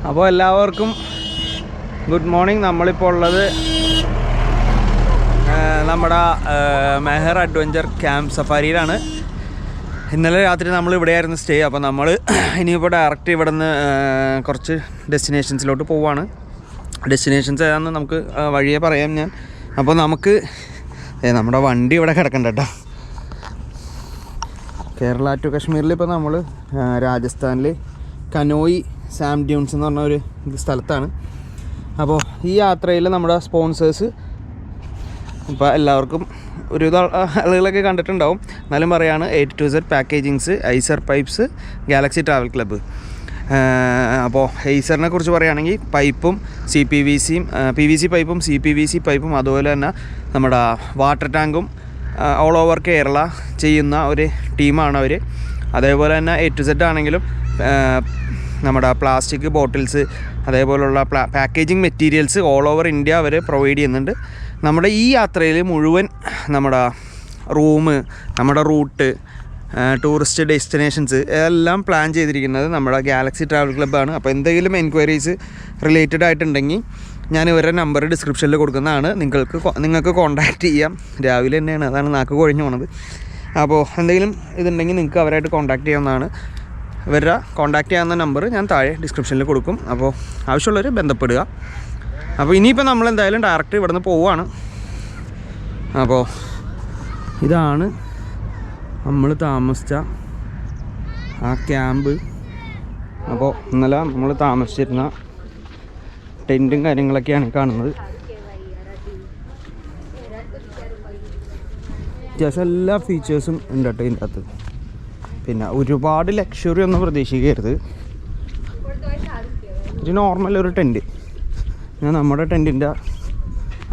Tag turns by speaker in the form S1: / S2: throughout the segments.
S1: അപ്പോൾ എല്ലാവർക്കും good morning. നമ്മളിപ്പോൾ ഉള്ളത് നമ്മുടെ മെഹർ അഡ്വഞ്ചർ ക്യാമ്പ് സഫാരിയിലാണ്. ഇന്നലെ രാത്രി നമ്മൾ ഇവിടെയായിരുന്നു സ്റ്റേ. അപ്പോൾ നമ്മൾ ഇനിയിപ്പോൾ ഡയറക്റ്റ് ഇവിടെ നിന്ന് കുറച്ച് ഡെസ്റ്റിനേഷൻസിലോട്ട് പോവുകയാണ്. ഡെസ്റ്റിനേഷൻസ് ഏതാണെന്ന് നമുക്ക് വഴിയെ പറയാം ഞാൻ. അപ്പോൾ നമുക്ക് നമ്മുടെ വണ്ടി ഇവിടെ കിടക്കണ്ട കേട്ടോ. കേരള ടു കാശ്മീരിൽ ഇപ്പോൾ നമ്മൾ രാജസ്ഥാനിൽ കനോയി സാം ഡ്യൂൺസ് എന്ന് പറഞ്ഞ ഒരു സ്ഥലത്താണ്. അപ്പോൾ ഈ യാത്രയിൽ നമ്മുടെ സ്പോൺസേഴ്സ് ഇപ്പോൾ എല്ലാവർക്കും ഒരു ആളുകളൊക്കെ കണ്ടിട്ടുണ്ടാവും, എന്നാലും പറയാണ് 8-2Z packagings, Aiser pipes, Galaxy travel club. അപ്പോൾ ഐസറിനെ കുറിച്ച് പറയുകയാണെങ്കിൽ പൈപ്പും PVC പൈപ്പും CPVC പൈപ്പും അതുപോലെ തന്നെ നമ്മുടെ വാട്ടർ ടാങ്കും ഓൾ ഓവർ കേരള ചെയ്യുന്ന ഒരു ടീമാണ് അവർ. അതേപോലെ തന്നെ 8-2Z ആണെങ്കിലും നമ്മുടെ പ്ലാസ്റ്റിക് ബോട്ടിൽസ് അതേപോലുള്ള packaging materials all over India അവർ പ്രൊവൈഡ് ചെയ്യുന്നുണ്ട്. നമ്മുടെ ഈ യാത്രയിൽ മുഴുവൻ നമ്മുടെ റൂം, നമ്മുടെ റൂട്ട്, ടൂറിസ്റ്റ് ഡെസ്റ്റിനേഷൻസ് എല്ലാം പ്ലാൻ ചെയ്തിരിക്കുന്നത് നമ്മുടെ ഗാലക്സി ട്രാവൽ ക്ലബ്ബാണ്. അപ്പോൾ എന്തെങ്കിലും എൻക്വയറീസ് റിലേറ്റഡ് ആയിട്ടുണ്ടെങ്കിൽ ഞാൻ ഇവരുടെ നമ്പർ ഡിസ്ക്രിപ്ഷനിൽ കൊടുക്കുന്നതാണ്. നിങ്ങൾക്ക് കോൺടാക്റ്റ് ചെയ്യാം. രാവിലെ തന്നെയാണ്, അതാണ് നാക്ക് കൊഴിഞ്ഞു പോണത്. അപ്പോൾ എന്തെങ്കിലും ഇതുണ്ടെങ്കിൽ നിങ്ങൾക്ക് അവരായിട്ട് കോൺടാക്റ്റ് ചെയ്യാവുന്നതാണ്. ഇവരുടെ കോൺടാക്റ്റ് ചെയ്യാവുന്ന നമ്പർ ഞാൻ താഴെ ഡിസ്ക്രിപ്ഷനിൽ കൊടുക്കും. അപ്പോൾ ആവശ്യമുള്ളവർ ബന്ധപ്പെടുക. അപ്പോൾ ഇനിയിപ്പോൾ നമ്മൾ എന്തായാലും ഡയറക്റ്റ് ഇവിടെ നിന്ന് പോവുകയാണ്. അപ്പോൾ ഇതാണ് നമ്മൾ താമസിച്ച ആ ക്യാമ്പ്. അപ്പോൾ ഇന്നലെ നമ്മൾ താമസിച്ചിരുന്ന ടെൻറ്റും കാര്യങ്ങളൊക്കെയാണ് കാണുന്നത്. അത്യാവശ്യം എല്ലാ ഫീച്ചേഴ്സും ഉണ്ട് കേട്ടോ ഇതിൻ്റെ അകത്ത്. പിന്നെ ഒരുപാട് ലക്ഷറി ഒന്നും പ്രതീക്ഷിക്കരുത്. ഒരു നോർമൽ ഒരു ടെൻറ്റ്. ഞാൻ നമ്മുടെ ടെൻറ്റിൻ്റെ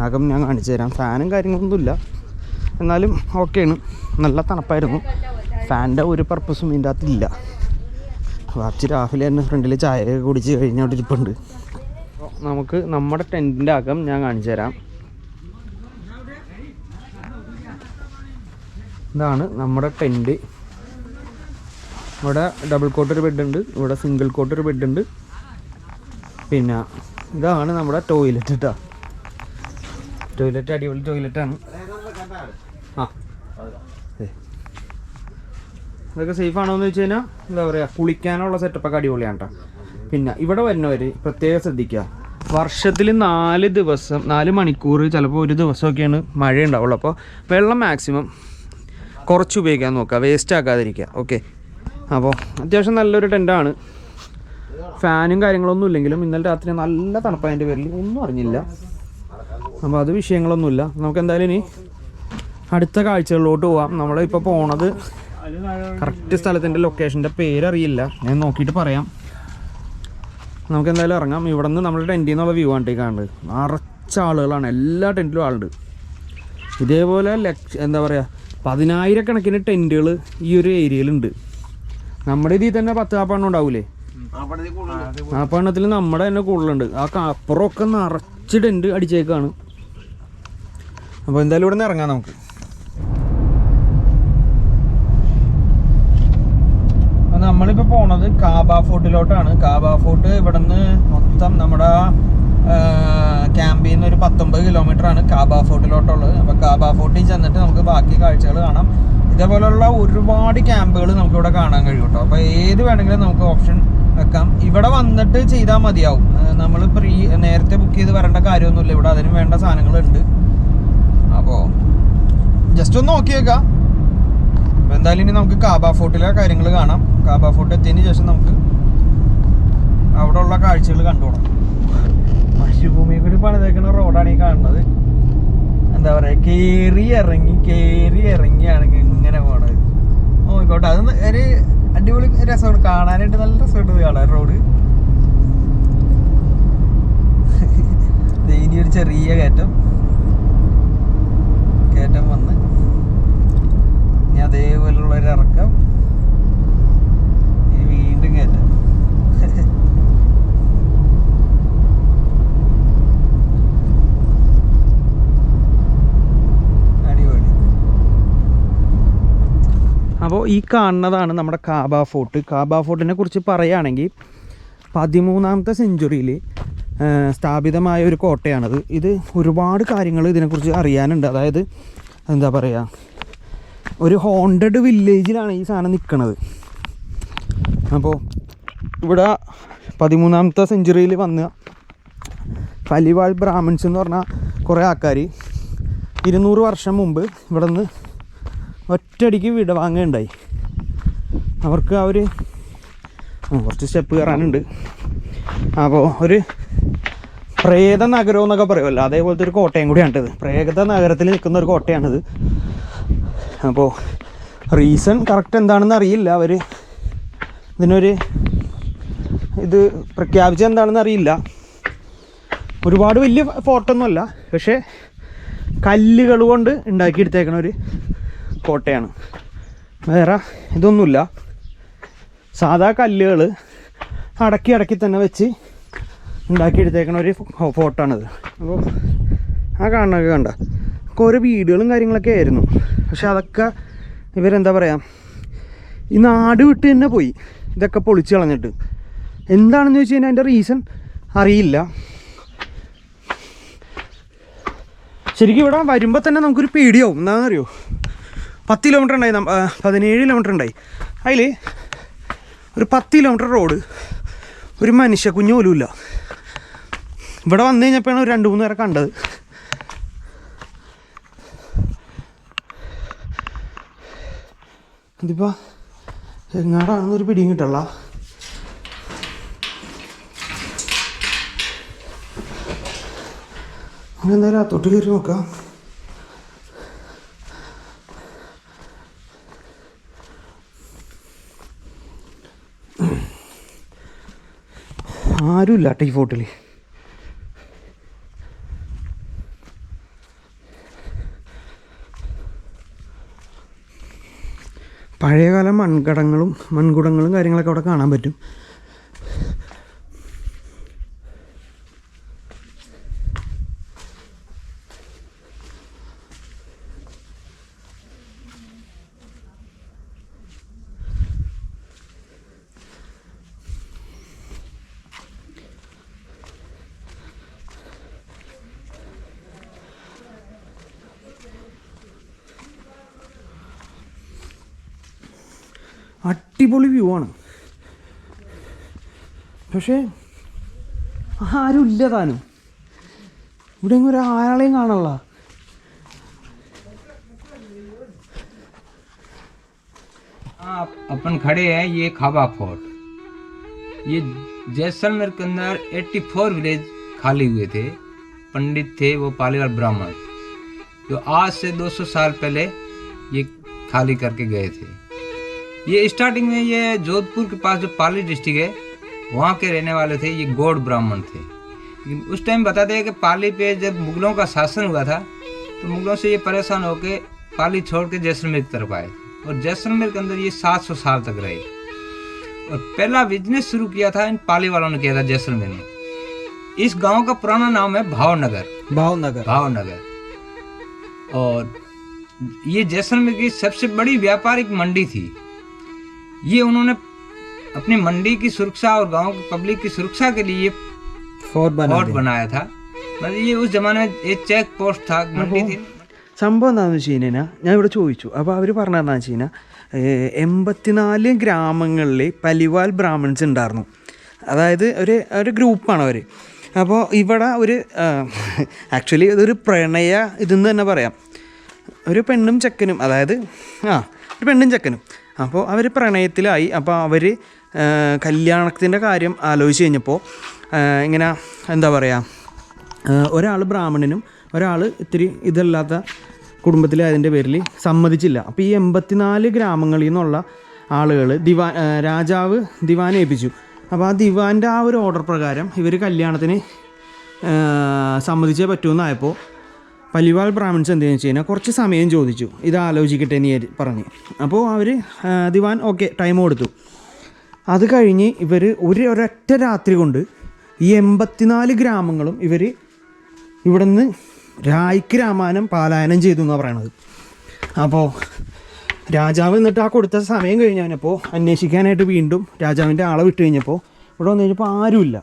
S1: അകം ഞാൻ കാണിച്ചു തരാം. ഫാനും കാര്യങ്ങളൊന്നുമില്ല, എന്നാലും ഓക്കെയാണ്. നല്ല തണുപ്പായിരുന്നു. ഫാനിൻ്റെ ഒരു പർപ്പസും ഇതിൻ്റെ അകത്തില്ല. വാച്ച് രാവിലെ തന്നെ ഫ്രണ്ടിൽ ചായയൊക്കെ കുടിച്ച് കഴിഞ്ഞോട്ട് ഇരിപ്പുണ്ട്. നമുക്ക് നമ്മുടെ ടെൻറ്റിൻ്റെ അകം ഞാൻ കാണിച്ചു തരാം. ഇതാണ് നമ്മുടെ ടെൻറ്റ്. ഇവിടെ ഡബിൾ കോട്ടൊരു ബെഡുണ്ട്, ഇവിടെ സിംഗിൾ കോട്ടൊരു ബെഡുണ്ട്. പിന്നെ ഇതാണ് നമ്മുടെ ടോയ്ലറ്റ് കേട്ടോ. ടോയ്ലറ്റ് അടിപൊളി ടോയ്ലറ്റാണ്. ഇതൊക്കെ സേഫ് ആണോ എന്ന് വെച്ച് കഴിഞ്ഞാൽ എന്താ പറയുക, കുളിക്കാനുള്ള സെറ്റപ്പൊക്കെ അടിപൊളിയാണ് കേട്ടോ. പിന്നെ ഇവിടെ വരുന്നവർ പ്രത്യേകം ശ്രദ്ധിക്കുക, വർഷത്തിൽ 4 മണിക്കൂർ ചിലപ്പോൾ ഒരു ദിവസമൊക്കെയാണ് മഴ ഉണ്ടാവുള്ളൂ. അപ്പോൾ വെള്ളം മാക്സിമം കുറച്ച് ഉപയോഗിക്കാൻ നോക്കുക, വേസ്റ്റ് ആക്കാതിരിക്കുക. ഓക്കെ, അപ്പോൾ അത്യാവശ്യം നല്ലൊരു ടെൻറ്റാണ്. ഫാനും കാര്യങ്ങളൊന്നും ഇല്ലെങ്കിലും ഇന്നലെ രാത്രി നല്ല തണുപ്പതിൻ്റെ പേരിൽ ഒന്നും അറിഞ്ഞില്ല. അപ്പോൾ അത് വിഷയങ്ങളൊന്നുമില്ല. നമുക്ക് എന്തായാലും ഇനി അടുത്ത കാഴ്ചകളിലോട്ട് പോവാം. നമ്മളിപ്പോൾ പോണത് കറക്റ്റ് സ്ഥലത്തിൻ്റെ ലൊക്കേഷൻ്റെ പേരറിയില്ല, ഞാൻ നോക്കിയിട്ട് പറയാം. നമുക്ക് എന്തായാലും ഇറങ്ങാം. ഇവിടെ നിന്ന് നമ്മുടെ ടെൻറ്റിൽ നിന്നുള്ള വ്യൂ ആണ് കാണുന്നത്. നിറച്ച ആളുകളാണ്, എല്ലാ ടെൻറ്റിലും ആളുണ്ട്. ഇതേപോലെ എന്താ പറയുക, 10,000 ടെൻറ്റുകൾ ഈ ഒരു ഏരിയയിലുണ്ട്. നമ്മുടെ ഇതിൽ തന്നെ 10-40 ഉണ്ടാവൂലേ, 40 നമ്മുടെ തന്നെ കൂടുതലുണ്ട്. ആ അപ്പുറമൊക്കെ നിറച്ച് ടെൻറ്റ് അടിച്ചേക്കാണ്. അപ്പോൾ എന്തായാലും ഇവിടെ നിന്ന് ഇറങ്ങാം നമുക്ക്. നമ്മളിപ്പോൾ പോണത് കാബ ഫോർട്ടിലോട്ടാണ്. കാബ ഫോർട്ട് ഇവിടെ നിന്ന് മൊത്തം നമ്മുടെ ക്യാമ്പിൽ നിന്ന് ഒരു 19 കിലോമീറ്ററാണ് കാബ ഫോർട്ടിലോട്ടുള്ളത്. അപ്പോൾ കാബ ഫോർട്ടിൽ ചെന്നിട്ട് നമുക്ക് ബാക്കി കാഴ്ചകൾ കാണാം. ഇതേപോലെയുള്ള ഒരുപാട് ക്യാമ്പുകൾ നമുക്കിവിടെ കാണാൻ കഴിയും കേട്ടോ. അപ്പോൾ ഏത് വേണമെങ്കിലും നമുക്ക് ഓപ്ഷൻ വെക്കാം. ഇവിടെ വന്നിട്ട് ചെയ്താൽ മതിയാവും. നമ്മൾ നേരത്തെ ബുക്ക് ചെയ്ത് വരേണ്ട കാര്യമൊന്നുമില്ല. ഇവിടെ അതിന് വേണ്ട സാധനങ്ങളുണ്ട്. അപ്പോൾ ജസ്റ്റ് ഒന്ന് നോക്കി വെക്കാം. അപ്പോൾ എന്തായാലും ഇനി നമുക്ക് കാബ ഫോർട്ടിലെ കാര്യങ്ങൾ കാണാം. കാബ ഫോർട്ട് എത്തിയതിന് ശേഷം നമുക്ക് അവിടെ ഉള്ള കാഴ്ചകൾ കണ്ടുപോകണം. മരുഭൂമി കൂടി പണിതേക്കുന്ന റോഡാണ് ഈ കാണുന്നത്. എന്താ പറയുക, കയറി ഇറങ്ങിയാണ് ഇങ്ങനെ പോണത്. നോക്കോട്ടെ, അത് ഒരു അടിപൊളി രസമാണ് കാണാനായിട്ട്. നല്ല രസമുണ്ട് കാണാൻ റോഡ്. ഇനി ഒരു ചെറിയ കയറ്റം വന്ന് ഇനി അതേപോലുള്ള ഒരു ഇറക്കം, ഇനി വീണ്ടും കയറ്റം. അപ്പോൾ ഈ കാണുന്നതാണ് നമ്മുടെ കാബ ഫോർട്ട്. കാബ ഫോർട്ടിനെ കുറിച്ച് പറയുകയാണെങ്കിൽ 13ാമത്തെ സെഞ്ച്വറിയിൽ സ്ഥാപിതമായ ഒരു കോട്ടയാണത്. ഇത് ഒരുപാട് കാര്യങ്ങൾ ഇതിനെക്കുറിച്ച് അറിയാനുണ്ട്. അതായത് എന്താ പറയുക, ഒരു ഹോണ്ടഡ് വില്ലേജിലാണ് ഈ സാധനം നിൽക്കുന്നത്. അപ്പോൾ ഇവിടെ 13ാമത്തെ സെഞ്ച്വറിയിൽ വന്ന പലിവാൾ ബ്രാഹ്മിൺസ് എന്ന് പറഞ്ഞാൽ കുറേ ആൾക്കാർ 200 വർഷം മുമ്പ് ഇവിടെ നിന്ന് ഒറ്റയടിക്ക് വിടവാങ്ങുകയുണ്ടായി. അവർക്ക് കുറച്ച് സ്റ്റെപ്പ് കയറാനുണ്ട്. അപ്പോൾ ഒരു പ്രേത നഗരം എന്നൊക്കെ പറയുമല്ലോ, അതേപോലത്തെ ഒരു കോട്ടയും കൂടിയാണിത്. പ്രേത നഗരത്തിൽ നിൽക്കുന്ന ഒരു കോട്ടയാണിത്. അപ്പോൾ റീസൺ കറക്റ്റ് എന്താണെന്ന് അറിയില്ല. അവർ ഇതിനൊരു ഇത് പ്രഖ്യാപിച്ചത് എന്താണെന്ന് അറിയില്ല. ഒരുപാട് വലിയ ഫോർട്ടൊന്നുമല്ല, പക്ഷേ കല്ലുകൾ കൊണ്ട് ഉണ്ടാക്കിയെടുത്തേക്കണ ഒരു കോട്ടയാണ്. വേറെ ഇതൊന്നുമില്ല, സാധാ കല്ലുകൾ അടക്കി തന്നെ വെച്ച് ഉണ്ടാക്കിയെടുത്തേക്കണ ഒരു ഫോർട്ടാണിത്. അപ്പോൾ ആ കാണുന്നതൊക്കെ കണ്ട ഓരോ വീടുകളും കാര്യങ്ങളൊക്കെ ആയിരുന്നു. പക്ഷെ അതൊക്കെ ഇവരെന്താ പറയുക, ഈ നാട് വിട്ട് തന്നെ പോയി ഇതൊക്കെ പൊളിച്ച് കളഞ്ഞിട്ട്. എന്താണെന്ന് ചോദിച്ചു കഴിഞ്ഞാൽ അതിൻ്റെ റീസൺ അറിയില്ല. ശരിക്കും ഇവിടെ വരുമ്പോൾ തന്നെ നമുക്കൊരു പേടിയാവും. എന്താണെന്ന് അറിയോ, 10 കിലോമീറ്റർ ഉണ്ടായി, 17 കിലോമീറ്റർ ഉണ്ടായി. അതിൽ ഒരു 10 കിലോമീറ്റർ റോഡ് ഒരു മനുഷ്യ കുഞ്ഞു പോലും ഇല്ല. ഇവിടെ വന്നു കഴിഞ്ഞപ്പോഴാണ് ഒരു 2-3 പേരെ കണ്ടത്. ഇതിപ്പോൾ എങ്ങാടാണെന്നൊരു പിടിയും കിട്ടല്ല. എന്തായാലും അത്തോട്ട് കയറി നോക്കാം. ആരുമില്ല ഈ ഫോട്ടിൽ. പഴയകാല മൺകുടങ്ങളും കാര്യങ്ങളൊക്കെ അവിടെ കാണാൻ പറ്റും. അടിപൊളി വ്യൂ ആണ്. പക്ഷേ ആരും ഇല്ല താനും. ഇവിടെ ഒരു ആളെയും കാണാനുള്ള.
S2: अपन खड़े हैं, ये खाबा फोर्ट। ये जैसलमेर के अंदर 84 विलेज खाली हुए थे। पंडित थे वो पालीवाल ब्राह्मण, जो आज से 200 साल पहले ये खाली करके गए थे। ये स्टार्टिंग में ये जोधपुर के पास जो पाली डिस्ट्रिक्ट है वहाँ के रहने वाले थे। ये गौड़ ब्राह्मण थे। लेकिन उस टाइम बताते हैं कि पाली पे जब मुगलों का शासन हुआ था तो मुगलों से ये परेशान होकर पाली छोड़ के जैसलमेर की तरफ आए और जैसलमेर के अंदर ये 700 साल तक रहे। और पहला बिजनेस शुरू किया था इन पाली वालों ने किया था जैसलमेर में। इस गांव का पुराना नाम है भावनगर। और ये जैसलमेर की सबसे बड़ी व्यापारिक मंडी थी। ये उन्होंने अपनी मंडी की सुरक्षा और गांव की पब्लिक की सुरक्षा के लिए फोर्ट बनाया था। मतलब ये उस जमाने में एक चेक पोस्ट था, मंडी थी।
S1: സംഭവം എന്താണെന്ന് വെച്ച് കഴിഞ്ഞാൽ ഞാൻ ഇവിടെ ചോദിച്ചു. അപ്പോൾ അവർ പറഞ്ഞതെന്ന് വെച്ച് കഴിഞ്ഞാൽ 84 ഗ്രാമങ്ങളിൽ പലിവാൽ ബ്രാഹ്മിൺസ് ഉണ്ടായിരുന്നു. അതായത് ഒരു ഗ്രൂപ്പാണ് അവർ. അപ്പോൾ ഇവിടെ ഒരു ആക്ച്വലി ഇതൊരു പ്രണയ ഇതെന്ന് തന്നെ പറയാം. ഒരു പെണ്ണും ചെക്കനും, അതായത് ഒരു പെണ്ണും ചെക്കനും. അപ്പോൾ അവർ പ്രണയത്തിലായി. അപ്പോൾ അവർ കല്യാണത്തിൻ്റെ കാര്യം ആലോചിച്ച് കഴിഞ്ഞപ്പോൾ ഇങ്ങനെ എന്താ പറയുക, ഒരാൾ ബ്രാഹ്മണനും ഒരാൾ ഇത്തിരി ഇതല്ലാത്ത കുടുംബത്തിലായതിൻ്റെ പേരിൽ സമ്മതിച്ചില്ല. അപ്പോൾ ഈ 84 ഗ്രാമങ്ങളിൽ നിന്നുള്ള ആളുകൾ രാജാവ് ദിവാനെ ഏൽപ്പിച്ചു. അപ്പോൾ ആ ദിവാൻ്റെ ആ ഒരു ഓർഡർ പ്രകാരം ഇവർ കല്യാണത്തിന് സമ്മതിച്ചേ പറ്റുമെന്നായപ്പോൾ പലിവാൾ ബ്രാഹ്മിൺസ് എന്തെന്ന് വെച്ച് കഴിഞ്ഞാൽ കുറച്ച് സമയം ചോദിച്ചു, ഇത് ആലോചിക്കട്ടെ എന്ന് പറഞ്ഞ്. അപ്പോൾ അവർ ദിവാൻ ഓക്കെ ടൈം കൊടുത്തു. അത് കഴിഞ്ഞ് ഇവർ ഒരൊറ്റ രാത്രി കൊണ്ട് ഈ 84 ഗ്രാമങ്ങളും ഇവർ ഇവിടെ നിന്ന് രായ്ക്ക് രാമായണം പാലായനം ചെയ്തു എന്നാണ് പറയണത്. അപ്പോൾ രാജാവ് എന്നിട്ട് ആ കൊടുത്ത സമയം കഴിഞ്ഞപ്പോൾ അന്വേഷിക്കാനായിട്ട് വീണ്ടും രാജാവിൻ്റെ ആളെ വിട്ട് കഴിഞ്ഞപ്പോൾ ഇവിടെ വന്നു കഴിഞ്ഞപ്പോൾ ആരുമില്ല.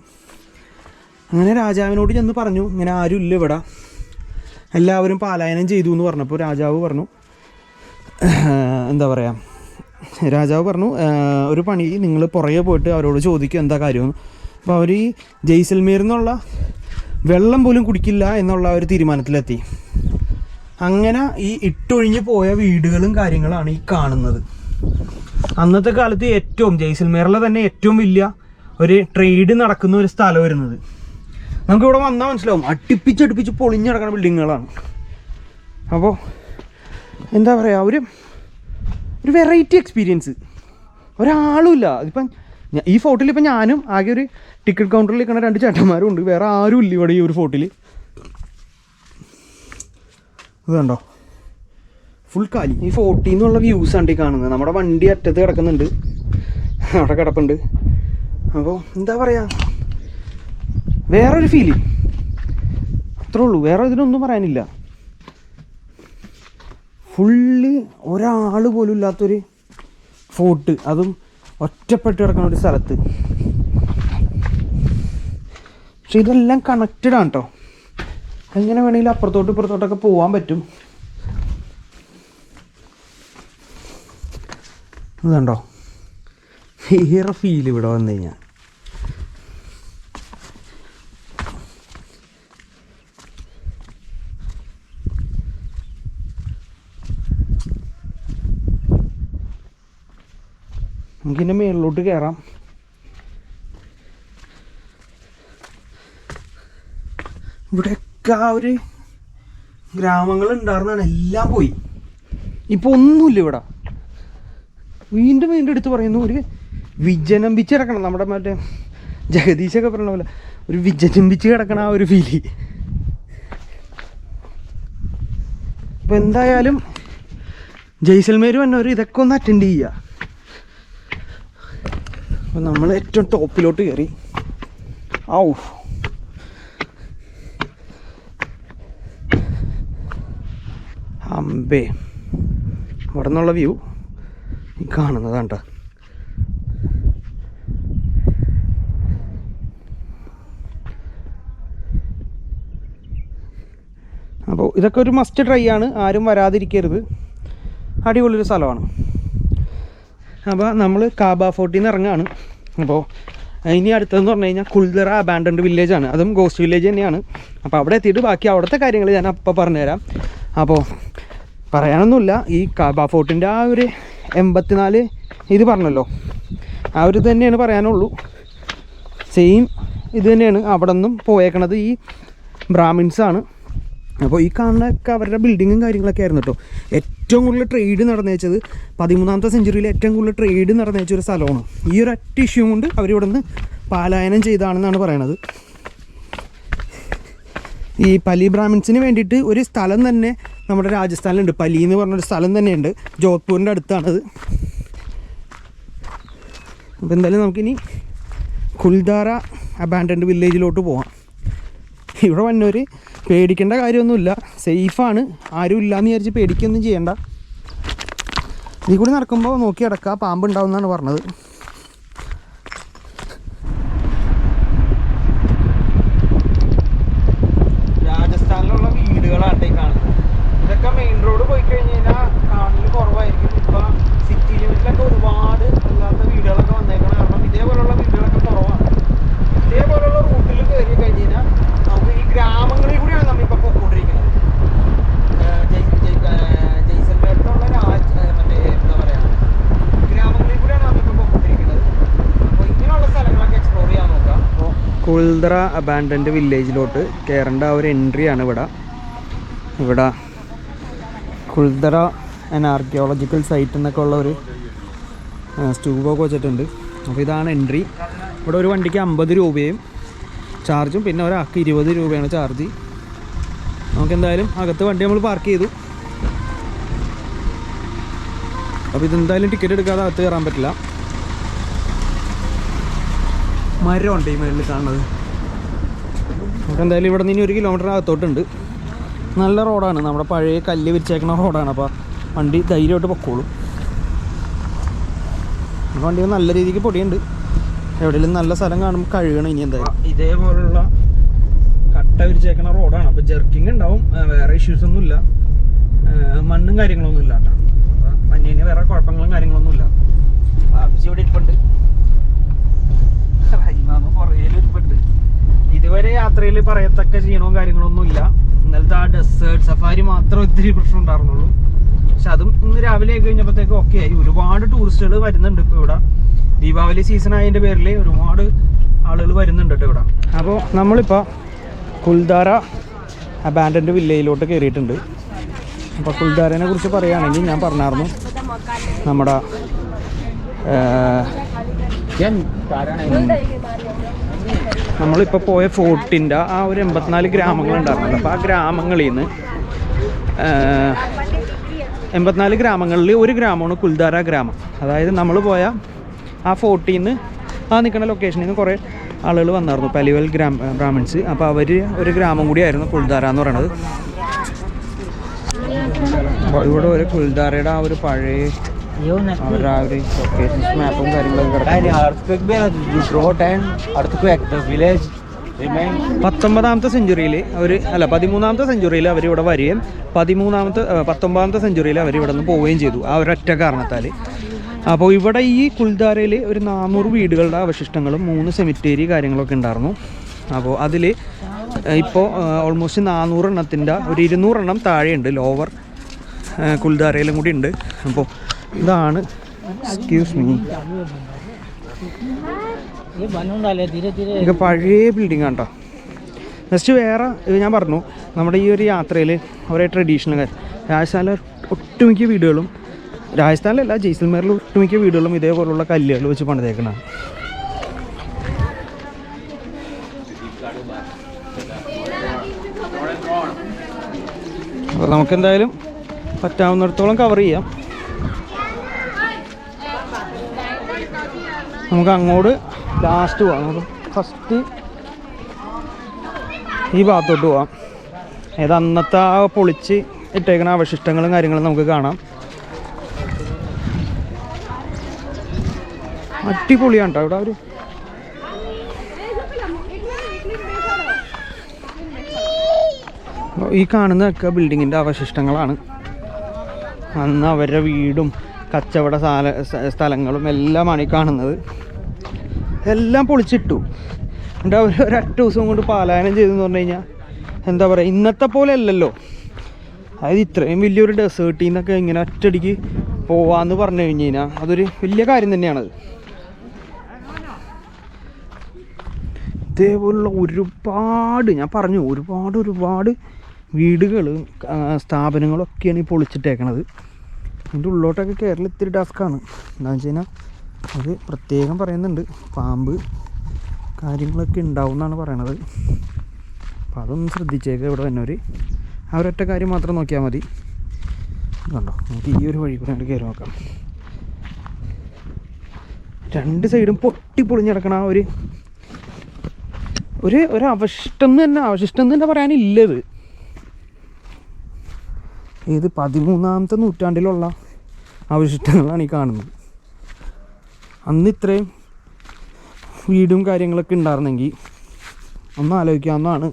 S1: അങ്ങനെ രാജാവിനോട് ചെന്ന് പറഞ്ഞു ഇങ്ങനെ ആരുമില്ല ഇവിടെ, എല്ലാവരും പലായനം ചെയ്തു എന്ന് പറഞ്ഞപ്പോൾ രാജാവ് പറഞ്ഞു എന്താ പറയുക, രാജാവ് പറഞ്ഞു ഒരു പണി, നിങ്ങൾ പുറകെ പോയിട്ട് അവരോട് ചോദിക്കും എന്താ കാര്യമെന്ന്. അപ്പോൾ അവർ ഈ ജയ്സൽമീറിൽ നിന്നുള്ള വെള്ളം പോലും കുടിക്കില്ല എന്നുള്ള ഒരു തീരുമാനത്തിലെത്തി. അങ്ങനെ ഈ ഇട്ടൊഴിഞ്ഞ് പോയ വീടുകളും കാര്യങ്ങളാണ് ഈ കാണുന്നത്. അന്നത്തെ കാലത്ത് ഏറ്റവും ജയ്സൽമീറിലെ തന്നെ ഏറ്റവും വലിയ ഒരു ട്രേഡ് നടക്കുന്ന ഒരു സ്ഥലം വരുന്നത്. നമുക്കിവിടെ വന്നാൽ മനസ്സിലാവും, അടുപ്പിച്ചടുപ്പിച്ച് പൊളിഞ്ഞടക്കുന്ന ബിൽഡിങ്ങുകളാണ്. അപ്പോൾ എന്താ പറയുക, ഒരു വെറൈറ്റി എക്സ്പീരിയൻസ്. ഒരാളുമില്ല. ഇതിപ്പം ഈ ഫോർട്ടിൽ ഇപ്പം ഞാനും ആകെ ഒരു ടിക്കറ്റ് കൗണ്ടറിൽ നിൽക്കുന്ന 2 ചേട്ടന്മാരും ഉണ്ട്, വേറെ ആരും ഇല്ല ഇവിടെ ഈ ഒരു ഫോർട്ടിൽ. ഇത് കണ്ടോ, ഫുൾ കാലി. ഈ ഫോർട്ടിൽ നിന്നുള്ള വ്യൂസ് ആണ് ഈ കാണുന്നത്. നമ്മുടെ വണ്ടി അറ്റത്ത് കിടക്കുന്നുണ്ട്, അവിടെ കിടപ്പുണ്ട്. അപ്പോൾ എന്താ പറയുക, വേറൊരു ഫീലിംഗ്, അത്രേ ഉള്ളൂ, വേറെ ഇതിനൊന്നും പറയാനില്ല. ഫുള്ള് ഒരാൾ പോലും ഇല്ലാത്തൊരു ഫോർട്ട്, അതും ഒറ്റപ്പെട്ട് കിടക്കുന്ന ഒരു സ്ഥലത്ത്. പക്ഷെ ഇതെല്ലാം കണക്റ്റഡ് ആണ് കേട്ടോ. എങ്ങനെ വേണമെങ്കിലും അപ്പുറത്തോട്ട് ഇപ്പുറത്തോട്ടൊക്കെ പോകാൻ പറ്റും. ഇത് കണ്ടോ, വേറെ ഫീൽ ഇവിടെ വന്നു കഴിഞ്ഞാൽ. നമുക്കിൻ്റെ മേളിലോട്ട് കയറാം. ഇവിടെയൊക്കെ ആ ഒരു ഗ്രാമങ്ങൾ ഉണ്ടായിരുന്നാണ്, എല്ലാം പോയി. ഇപ്പോൾ ഒന്നുമില്ല ഇവിടെ. വീണ്ടും എടുത്ത് പറയുന്നു, ഒരു വിജനംബിച്ച് കിടക്കണം. നമ്മുടെ മറ്റേ ജഗദീശൊക്കെ പറഞ്ഞ പോലെ ഒരു വിജനംബിച്ച് കിടക്കണം ആ ഒരു ഫീല്. അപ്പോൾ എന്തായാലും ജയ്സൽമേർ വന്നവർ ഇതൊക്കെ ഒന്ന് അറ്റൻഡ് ചെയ്യുക. അപ്പോൾ നമ്മൾ ഏറ്റവും ടോപ്പിലോട്ട് കയറി. ഔ, അമ്പേ, ഇവിടെ നിന്നുള്ള വ്യൂ ഈ കാണുന്നതാണ് കേട്ടോ. അപ്പോൾ ഇതൊക്കെ ഒരു മസ്റ്റ് ട്രൈ ആണ്, ആരും വരാതിരിക്കരുത്. അടിപൊളിയൊരു സ്ഥലമാണ്. അപ്പോൾ നമ്മൾ കാബ ഫോർട്ടിൽ നിന്ന് ഇറങ്ങുകയാണ്. അപ്പോൾ ഇനി അടുത്തതെന്ന് പറഞ്ഞു കഴിഞ്ഞാൽ കുൽദറ അബാൻഡൻഡ് വില്ലേജാണ്. അതും ഗോസ്റ്റ് വില്ലേജ് തന്നെയാണ്. അപ്പോൾ അവിടെ എത്തിയിട്ട് ബാക്കി അവിടുത്തെ കാര്യങ്ങൾ ഞാൻ അപ്പോൾ പറഞ്ഞുതരാം. അപ്പോൾ പറയാനൊന്നുമില്ല, ഈ കാബ ഫോർട്ടിൻ്റെ ആ ഒരു 84 ഇത് പറഞ്ഞല്ലോ, ആ ഒരു തന്നെയാണ് പറയാനുള്ളൂ. സെയിം ഇത് തന്നെയാണ്. അവിടെ നിന്നും പോയേക്കണത് ഈ ബ്രാഹ്മിൻസാണ്. അപ്പോൾ ഈ കാണുന്നതൊക്കെ അവരുടെ ബിൽഡിങ്ങും കാര്യങ്ങളൊക്കെ ആയിരുന്നു കേട്ടോ. ഏറ്റവും കൂടുതൽ ട്രേഡ് നടന്നു വെച്ചത് 13ാമത്തെ സെഞ്ചുറിയിൽ ഏറ്റവും കൂടുതൽ ട്രേഡ് നടന്നു വെച്ചൊരു സ്ഥലമാണ്. ഈ ഒരു ഒറ്റ ഇഷ്യൂ കൊണ്ട് അവരിവിടെ നിന്ന് പലായനം ചെയ്താണെന്നാണ് പറയണത്. ഈ പലി ബ്രാഹ്മിൻസിന് വേണ്ടിയിട്ട് ഒരു സ്ഥലം തന്നെ നമ്മുടെ രാജസ്ഥാനിലുണ്ട്. പലി എന്ന് പറഞ്ഞൊരു സ്ഥലം തന്നെയുണ്ട്, ജോധ്പൂരിൻ്റെ അടുത്താണത്. അപ്പോൾ എന്തായാലും നമുക്കിനി കുൽദാര അബാൻഡൻഡ് വില്ലേജിലോട്ട് പോവാം. ഇവിടെ വന്നവർ പേടിക്കേണ്ട കാര്യമൊന്നുമില്ല, സേഫാണ്. ആരും ഇല്ലയെന്ന് വിചാരിച്ച് പേടിക്കൊന്നും ചെയ്യണ്ട. ഇതിൽ കൂടി നടക്കുമ്പോൾ നോക്കി കിടക്കുക, പാമ്പുണ്ടാവും എന്നാണ് പറഞ്ഞത്. രാജസ്ഥാനിലുള്ള വീടുകളാണ് ഈ കാണുന്നത്. ഇതൊക്കെ മെയിൻ റോഡ് പോയി കഴിഞ്ഞ് കഴിഞ്ഞാൽ കാണൽ കുറവായിരിക്കും. ഇപ്പോൾ സിറ്റി ലിമിറ്റിലൊക്കെ ഒരുപാട് അല്ലാത്ത വീടുകളൊക്കെ വന്നേക്കണം. കാരണം ഇതേപോലുള്ള വീടുകളൊക്കെ കുറവാണ്. ഇതേപോലുള്ള റൂട്ടിൽ കയറി കഴിഞ്ഞ് കഴിഞ്ഞാൽ നമുക്ക് ഈ ഗ്രാമങ്ങളിൽ കൂടിയാണ് നമ്മളിപ്പോൾ പോയിക്കൊണ്ടിരിക്കുന്നത്. ജയ്സൽമേറിലുള്ള മറ്റേ എന്താ പറയുക, ഗ്രാമങ്ങളിൽ കൂടിയാണ് നമ്മളിപ്പോൾ പോയിക്കൊണ്ടിരിക്കുന്നത്. അപ്പോൾ ഇങ്ങനെയുള്ള സ്ഥലങ്ങളൊക്കെ എക്സ്പ്ലോർ ചെയ്യാൻ നോക്കാം. അപ്പോൾ കുൽദറ അബാൻഡൻഡ് വില്ലേജിലോട്ട് കയറേണ്ട ഒരു എൻട്രിയാണ് ഇവിടെ കുൽദറ ആൻ ആർക്കിയോളജിക്കൽ സൈറ്റ് എന്നൊക്കെ ഉള്ള ഒരു സ്റ്റൂബൊക്കെ വെച്ചിട്ടുണ്ട്. അപ്പോൾ ഇതാണ് എൻട്രി. ഇവിടെ ഒരു വണ്ടിക്ക് 50 രൂപയും ചാർജും, പിന്നെ ഒരാൾക്ക് 20 രൂപയാണ് ചാർജ്. നമുക്കെന്തായാലും അകത്ത് വണ്ടി നമ്മൾ പാർക്ക് ചെയ്തു. അപ്പോൾ ഇതെന്തായാലും ടിക്കറ്റ് എടുക്കാതെ അകത്ത് കയറാൻ പറ്റില്ല. മരമുണ്ട് ഈ മേളിൽ കാണുന്നത്. നമുക്കെന്തായാലും ഇവിടെ നിന്ന് 1 കിലോമീറ്റർ അകത്തോട്ടുണ്ട്. നല്ല റോഡാണ്, നമ്മുടെ പഴയ കല്ല് വിരിച്ചേക്കുന്ന റോഡാണ്. അപ്പോൾ വണ്ടി ധൈര്യമായിട്ട് പൊക്കോളും. വണ്ടി നല്ല രീതിക്ക് പൊടിയുണ്ട്. എവിടെയെങ്കിലും നല്ല സ്ഥലം കാണുമ്പോൾ കഴുകണം ഇനി എന്തായാലും. ഇതേപോലുള്ള കട്ട വിരിച്ചേക്കണ റോഡാണ്. അപ്പോൾ ജെർക്കിങ് ഉണ്ടാവും, വേറെ ഇഷ്യൂസ് ഒന്നുമില്ല, മണ്ണും കാര്യങ്ങളൊന്നും ഇല്ല കേട്ടോ. അപ്പോൾ മഞ്ഞിന് വേറെ കുഴപ്പങ്ങളും കാര്യങ്ങളൊന്നും ഇല്ല. ആവശ്യം ഇവിടെ ഇരിപ്പുണ്ട്, പുറകിലിരിപ്പുണ്ട്. ഇതുവരെ യാത്രയിൽ പറയത്തക്ക ക്ഷീണവും കാര്യങ്ങളൊന്നും ഇല്ല. ഇന്നലത്തെ ആ ഡെസേർട്ട് സഫാരി മാത്രം ഒത്തിരി പ്രശ്നം ഉണ്ടായിരുന്നുള്ളൂ. പക്ഷെ അതും ഇന്ന് രാവിലെ ആയി കഴിഞ്ഞപ്പോഴത്തേക്ക് ഓക്കെ ആയി. ഒരുപാട് ടൂറിസ്റ്റുകൾ വരുന്നുണ്ട് ഇപ്പോൾ ഇവിടെ. ദീപാവലി സീസൺ ആയതിൻ്റെ പേരിൽ ഒരുപാട് ആളുകൾ വരുന്നുണ്ട് കേട്ടോ ഇവിടെ. അപ്പോൾ നമ്മളിപ്പോൾ കുൽദാര അബാൻഡൻഡ് വില്ലയിലോട്ട് കയറിയിട്ടുണ്ട്. അപ്പോൾ കുൽദാരനെ കുറിച്ച് പറയുകയാണെങ്കിൽ ഞാൻ പറഞ്ഞായിരുന്നു, നമ്മുടെ നമ്മളിപ്പോൾ പോയ ഫോർട്ടിൻ്റെ ആ ഒരു 84 ഗ്രാമങ്ങളുണ്ടായിരുന്നല്ലോ. അപ്പോൾ ആ ഗ്രാമങ്ങളിൽ നിന്ന് 84 ഗ്രാമങ്ങളിൽ ഒരു ഗ്രാമമാണ് കുൽദാര ഗ്രാമം. അതായത് നമ്മൾ പോയ ആ ഫോർട്ടിൽ നിന്ന് ആ നിൽക്കുന്ന ലൊക്കേഷനിൽ നിന്ന് കുറേ ആളുകൾ വന്നായിരുന്നു, പലിവൽ ബ്രാഹ്മിൻസ്. അപ്പോൾ അവർ ഒരു ഗ്രാമം കൂടിയായിരുന്നു കുൽദാര എന്ന് പറയുന്നത്. അപ്പോൾ ഇവിടെ ഒരു കുൽദാരയുടെ ആ ഒരു പഴയ അവരുടെ ആ ഒരു ലൊക്കേഷൻസ് മാപ്പും കാര്യങ്ങളൊക്കെ കിടക്കും. 19ാമത്തെ സെഞ്ചുറിയിൽ അവർ 13ാമത്തെ സെഞ്ചുറിയിൽ അവരിവിടെ വരികയും 19ാമത്തെ സെഞ്ചുറിയിൽ അവരിവിടെ നിന്ന് പോവുകയും ചെയ്തു ആ ഒരൊറ്റ കാരണത്താൽ. അപ്പോൾ ഇവിടെ ഈ കുൽദാരയിൽ ഒരു 400 വീടുകളുടെ അവശിഷ്ടങ്ങളും 3 സെമിത്തേരി കാര്യങ്ങളൊക്കെ ഉണ്ടായിരുന്നു. അപ്പോൾ അതിൽ ഇപ്പോൾ ഓൾമോസ്റ്റ് 400 എണ്ണത്തിൻ്റെ ഒരു 200 എണ്ണം താഴെയുണ്ട്, ലോവർ കുൽദാരയിലും കൂടി ഉണ്ട്. അപ്പോൾ ഇതാണ്, എക്സ്ക്യൂസ് മീ, ഇതൊക്കെ പഴയ ബിൽഡിംഗ് ആണ് കേട്ടോ. നെക്സ്റ്റ് വേറെ ഞാൻ പറഞ്ഞു, നമ്മുടെ ഈ ഒരു യാത്രയിൽ ഒരേ ട്രഡീഷണൽ രാജസ്ഥാനിലെ ഒട്ടുമിക്ക വീടുകളും, രാജസ്ഥാനിലല്ല ജയ്സൽമേറിൽ ഒട്ടുമിക്ക വീടുകളും ഇതേപോലുള്ള കല്ലുകൾ വെച്ച് പണിതേക്കണം. അപ്പോൾ നമുക്കെന്തായാലും പറ്റാവുന്നിടത്തോളം കവർ ചെയ്യാം. നമുക്ക് അങ്ങോട്ട് ലാസ്റ്റ് പോവാം. നമുക്ക് ഫസ്റ്റ് ഈ ഭാഗത്തോട്ട് പോവാം. ഏത് അന്നത്തെ ആ പൊളിച്ച് ഇട്ടേക്കുന്ന അവശിഷ്ടങ്ങളും കാര്യങ്ങളും നമുക്ക് കാണാം. അടിപൊളിയാണ് കേട്ടോ ഇവിടെ. അവർ ഈ കാണുന്നതൊക്കെ ബിൽഡിങ്ങിൻ്റെ അവശിഷ്ടങ്ങളാണ്. അന്ന് അവരുടെ വീടും കച്ചവട സ്ഥലങ്ങളും എല്ലാമാണ് ഈ കാണുന്നത്. എല്ലാം പൊളിച്ചിട്ടു. എന്നിട്ട് അവർ ഒരൊറ്റ ദിവസം കൊണ്ട് പലായനം ചെയ്തെന്ന് പറഞ്ഞു കഴിഞ്ഞാൽ എന്താ പറയുക, ഇന്നത്തെ പോലെ അല്ലല്ലോ. അതായത് ഇത്രയും വലിയൊരു ഡെസേർട്ടിൽ നിന്നൊക്കെ ഇങ്ങനെ ഒറ്റയടിക്ക് പോവാന്ന് പറഞ്ഞു കഴിഞ്ഞ് കഴിഞ്ഞാൽ അതൊരു വലിയ കാര്യം തന്നെയാണത്. ഇതേപോലുള്ള ഒരുപാട്, ഞാൻ പറഞ്ഞു, ഒരുപാട് വീടുകൾ സ്ഥാപനങ്ങളൊക്കെയാണ് ഈ പൊളിച്ചിട്ടേക്കണത്. ഇതിൻ്റെ ഉള്ളോട്ടൊക്കെ കയറൽ ഇത്തിരി ടാസ്ക്കാണ്. എന്താണെന്ന് വെച്ച് കഴിഞ്ഞാൽ അത് പ്രത്യേകം പറയുന്നുണ്ട്, പാമ്പ് കാര്യങ്ങളൊക്കെ ഉണ്ടാവും എന്നാണ് പറയണത്. അപ്പോൾ അതൊന്നും ശ്രദ്ധിച്ചേക്കുക ഇവിടെ വന്നവർ. ആ ഒരൊറ്റ കാര്യം മാത്രം നോക്കിയാൽ മതി. കണ്ടോ, നമുക്ക് ഈ ഒരു വഴി കൂടെ കയറി നോക്കാം. 2 സൈഡും പൊളിഞ്ഞ് കിടക്കണ ഒരു അവശിഷ്ടം തന്നെ പറയാനില്ലത്. ഏത് 13ാമത്തെ നൂറ്റാണ്ടിലുള്ള അവശിഷ്ടങ്ങളാണ് ഈ കാണുന്നത്. അന്ന് ഇത്രയും വീടും കാര്യങ്ങളൊക്കെ ഉണ്ടായിരുന്നെങ്കിൽ ഒന്ന് ആലോചിക്കാവുന്നതാണ്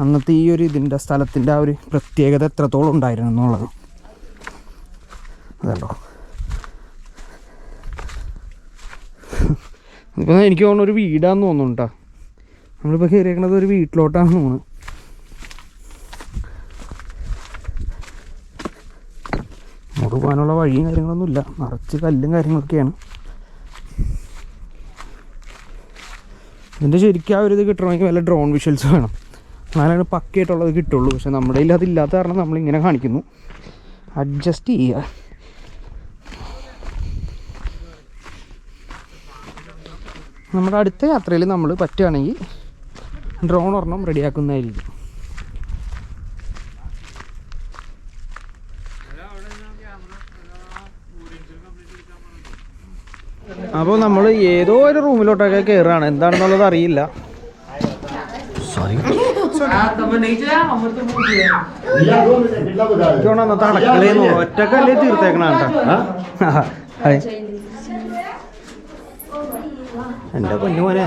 S1: അന്നത്തെ ഈ ഒരു ഇതിൻ്റെ സ്ഥലത്തിൻ്റെ ആ ഒരു പ്രത്യേകത എത്രത്തോളം ഉണ്ടായിരുന്നു എന്നുള്ളത്. അതല്ലോ, ഇപ്പോൾ എനിക്ക് തോന്നുന്നു ഒരു വീടാന്ന് തോന്നുന്നു കേട്ടോ. നമ്മളിപ്പോൾ കയറിയേക്കണത് ഒരു വീട്ടിലോട്ടാണെന്ന് തോന്നുന്നു. അങ്ങോട്ട് പോകാനുള്ള വഴിയും കാര്യങ്ങളൊന്നുമില്ല, നിറച്ച് കല്ലും കാര്യങ്ങളൊക്കെയാണ്. ഇതിൻ്റെ ശരിക്കും ആ ഒരു ഇത് കിട്ടണമെങ്കിൽ വല്ല ഡ്രോൺ വിഷ്വൽസ് വേണം, എന്നാലാണ് പക്കയായിട്ടുള്ളത് കിട്ടുള്ളൂ. പക്ഷെ നമ്മുടെ കയ്യിൽ അതില്ലാത്ത കാരണം നമ്മളിങ്ങനെ കാണിക്കുന്നു. അഡ്ജസ്റ്റ് ചെയ്യുക. നമ്മുടെ അടുത്ത യാത്രയിൽ നമ്മൾ പറ്റുകയാണെങ്കിൽ ഡ്രോൺ ഒരെണ്ണം റെഡിയാക്കുന്നതായിരിക്കും. അപ്പോൾ നമ്മൾ ഏതോ ഒരു റൂമിലോട്ടൊക്കെ കയറുകയാണ്, എന്താണെന്നുള്ളത് അറിയില്ല. അന്നത്തെ അടക്കളയെന്ന് ഒറ്റക്കല്ലേ തീർത്തേക്കണ കേട്ടോ. എൻ്റെ പൊന്നു മോനെ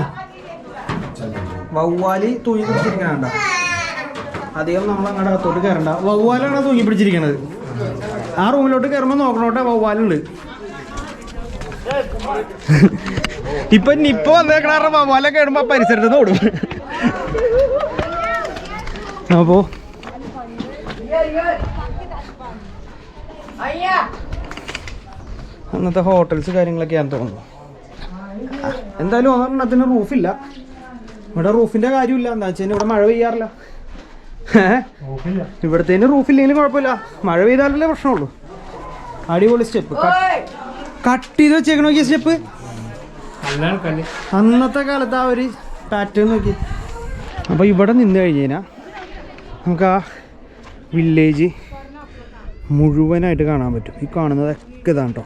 S1: വവ്വാല് തൂങ്ങി പിടിച്ചിരിക്കണ. അധികം നമ്മൾ അങ്ങോട്ട് അകത്തോട്ട് കയറണ്ട. വവ്വാലാണ് തൂങ്ങി പിടിച്ചിരിക്കണത്. ആ റൂമിലോട്ട് കയറുമ്പോൾ നോക്കണോട്ടെ, വവ്വാലുണ്ട്. ഇപ്പൊ നിപ്പ വന്നേക്കണ വവ്വാലൊക്കെ ഇടുമ്പോ പരിസരത്ത് നിന്ന് ഓടും. അപ്പോ അന്നത്തെ ഹോട്ടൽസ് കാര്യങ്ങളൊക്കെയാണെന്ന് തോന്നുന്നു. എന്തായാലും ഒരെണ്ണത്തിന് റൂഫില്ല. ഇവിടെ റൂഫിന്റെ കാര്യമില്ല. എന്താ വെച്ചാൽ ഇവിടെ മഴ പെയ്യാറില്ല. ഇവിടത്തേന് റൂഫില്ലെങ്കിലും കുഴപ്പമില്ല, മഴ പെയ്താലല്ലേ പ്രശ്നമുള്ളൂ. അടിപൊളി സ്റ്റെപ്പ് കട്ട് ചെയ്ത് വെച്ചേക്കണ നോക്കിയ സ്റ്റെപ്പ്. അന്നത്തെ കാലത്ത് ആ ഒരു പാറ്റേൺ നോക്കി. അപ്പോൾ ഇവിടെ നിന്ന് കഴിഞ്ഞ് കഴിഞ്ഞാൽ നമുക്ക് ആ വില്ലേജ് മുഴുവനായിട്ട് കാണാൻ പറ്റും. ഈ കാണുന്നതൊക്കെ ഇതാണ് കേട്ടോ.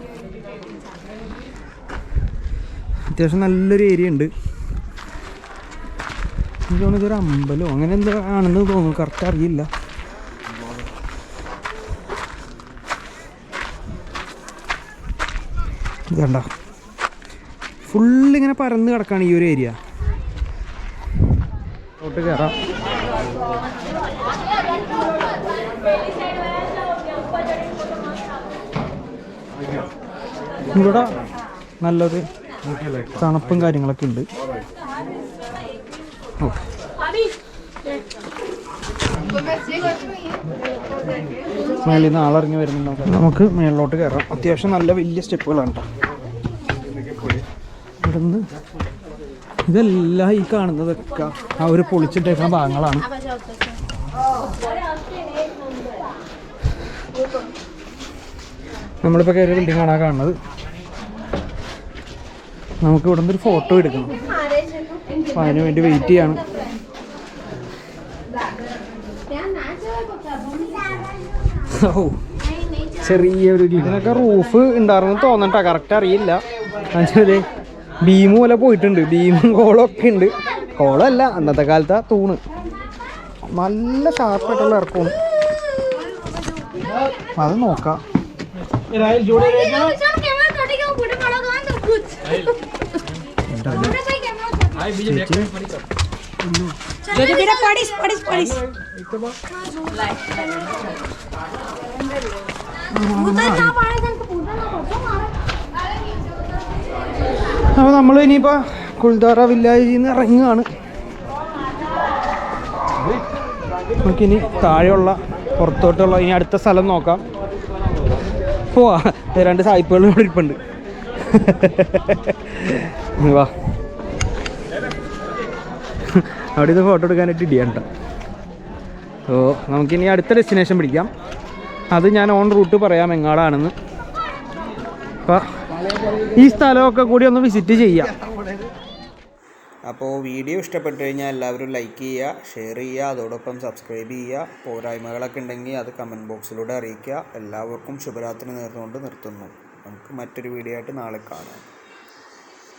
S1: അത്യാവശ്യം നല്ലൊരു ഏരിയ ഉണ്ട്. എനിക്ക് തോന്നുന്നു ഇതൊരു അമ്പലമോ അങ്ങനെ എന്താ ആണെന്ന് തോന്നുന്നു, കറക്റ്റ് അറിയില്ല. ഇതണ്ട ഫുള്ളിങ്ങനെ പരന്ന് കിടക്കാണ് ഈ ഒരു ഏരിയ. അങ്ങോട്ട് കയറാം. ഇവിടെ നല്ലൊരു തണുപ്പും കാര്യങ്ങളൊക്കെ ഉണ്ട്. മേളിൽ നിന്ന് ആളിറങ്ങി വരുന്നുണ്ടോ? നമുക്ക് മേളിലോട്ട് കയറാം. അത്യാവശ്യം നല്ല വലിയ സ്റ്റെപ്പുകളാണ് കേട്ടോ. ഇവിടുന്ന് ഇതെല്ലാം ഈ കാണുന്നതൊക്കെ ആ ഒരു പൊളിച്ചിട്ടേക്കുന്ന ഭാഗങ്ങളാണ്. നമ്മളിപ്പോൾ കയറിയ ബിൽഡിംഗ് ആണ് കാണുന്നത്. നമുക്ക് ഇവിടെ നിന്ന് ഒരു ഫോട്ടോ എടുക്കണം. അപ്പം അതിന് വേണ്ടി വെയിറ്റ് ചെയ്യാണ്. ഓ ചെറിയൊരു ഇതിനൊക്കെ റൂഫ് ഉണ്ടായിരുന്നു തോന്നണ്ട, കറക്റ്റ് അറിയില്ല. എന്നുവെച്ചാൽ ബീമ് പോലെ പോയിട്ടുണ്ട്. ബീമും കോളമൊക്കെ ഉണ്ട്. കോളമല്ല, അന്നത്തെ കാലത്തെ തൂണ്. നല്ല ഷാർപ്പായിട്ടുള്ള ഇറക്കമാണ്. അത് നോക്കാം. അപ്പോൾ നമ്മൾ ഇനിയിപ്പോൾ കുൽദാറ വില്ലേജിൽ നിന്ന് ഇറങ്ങുകയാണ്. നമുക്കിനി താഴെയുള്ള പുറത്തോട്ടുള്ള ഇനി അടുത്ത സ്ഥലം നോക്കാം. പോവാ, രണ്ട് സായിപ്പുകൾ ഇവിടെ ഇരിപ്പുണ്ട്. വാ, അവിടെ ഇത് ഫോട്ടോ എടുക്കാനായിട്ട് ഇടിയാണ് കേട്ടോ. ഓ നമുക്കിനി അടുത്ത ഡെസ്റ്റിനേഷൻ പിടിക്കാം. അത് ഞാൻ ഓൺ റൂട്ട് പറയാം എങ്ങാടാണെന്ന്. അപ്പം ഈ സ്ഥലമൊക്കെ കൂടി ഒന്ന് വിസിറ്റ് ചെയ്യാം. അപ്പോൾ വീഡിയോ ഇഷ്ടപ്പെട്ടു കഴിഞ്ഞാൽ എല്ലാവരും ലൈക്ക് ചെയ്യുക, ഷെയർ ചെയ്യുക, അതോടൊപ്പം സബ്സ്ക്രൈബ് ചെയ്യുക. പോരായ്മകളൊക്കെ ഉണ്ടെങ്കിൽ അത് കമൻറ്റ് ബോക്സിലൂടെ അറിയിക്കുക. എല്ലാവർക്കും ശുഭരാത്രി നേർന്നുകൊണ്ട് നിർത്തുന്നു. നമുക്ക് മറ്റൊരു വീഡിയോ ആയിട്ട് നാളെ കാണാം.